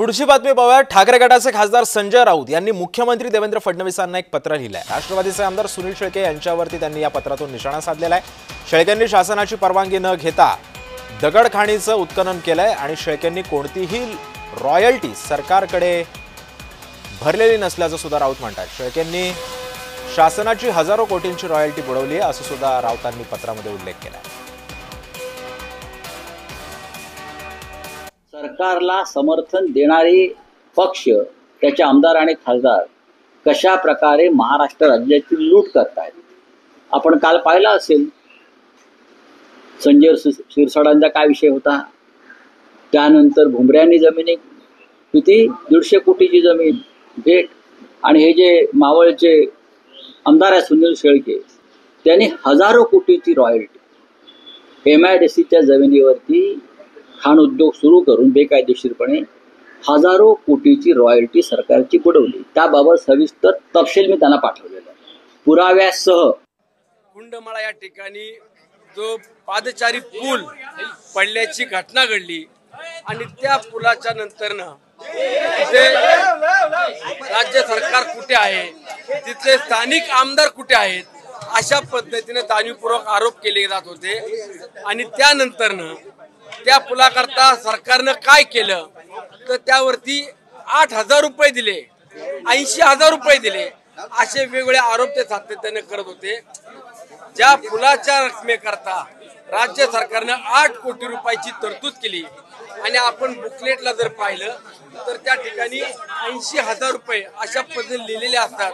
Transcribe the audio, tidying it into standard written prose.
पुढची बातमी पाहूया। ठाकरे गटाचे खासदार संजय राऊत यांनी मुख्यमंत्री देवेंद्र फडणवीसांना एक पत्र लिहिलंय। राष्ट्रवादीचे आमदार सुनील शेळके यांच्यावरती त्यांनी या पत्रातून निशाणा साधलेला आहे। शेळकेंनी शासनाची परवानगी न घेता दगडखाणीचं उत्खनन केलंय आणि शेळकेंनी कोणतीही रॉयल्टी सरकारकडे भरलेली नसल्याचं सुद्धा राऊत म्हणतात। शेळकेंनी शासनाची हजारो कोटींची रॉयल्टी बुडवली आहे असं सुद्धा राऊतांनी पत्रामध्ये उल्लेख केलाय। सरकारला समर्थन देणारे पक्ष त्याचे आमदार आणि खासदार कशा प्रकारे महाराष्ट्र राज्याची लूट करतायत आपण काल पाहिला असेल। संजय शिरसाटांचा काय विषय होता, त्यानंतर भुमऱ्यांनी जमिनी किती 150 कोटीची जमीन भेट, आणि हे जे मावळचे आमदार आहे सुनील शेळके त्यांनी हजारो कोटीची रॉयल्टी MIDCच्या जमिनीवरती खाण उद्योग सुरू करून बेकायदेशीरपणे हजारो कोटीची रॉयल्टी सरकारची बुडवली। त्याबाबत सविस्तर तपशील मी त्यांना पाठवलेला पुराव्यासह। कुंडमाळा या ठिकाणी जो पादचारी पूल पडल्याची घटना घडली आणि त्या पुलाच्या नंतरनं तिथे राज्य सरकार कुठे आहे, तिथले स्थानिक आमदार कुठे आहेत, अशा पद्धतीने जाणीवपूर्वक आरोप केले जात होते। आणि त्यानंतरनं त्या पुलाकरता सरकारनं काय केलं तर त्यावरती 8,000 रुपये दिले, 80,000 रुपये दिले, असे वेगवेगळे आरोप ते सातत्याने करत होते। ज्या पुलाच्या रकमेकरता राज्य सरकारनं 8 कोटी रुपयाची तरतूद केली आणि आपण बुकलेटला जर पाहिलं तर त्या ठिकाणी 80,000 रुपये अशा पद्धतीने लिहिलेले असतात।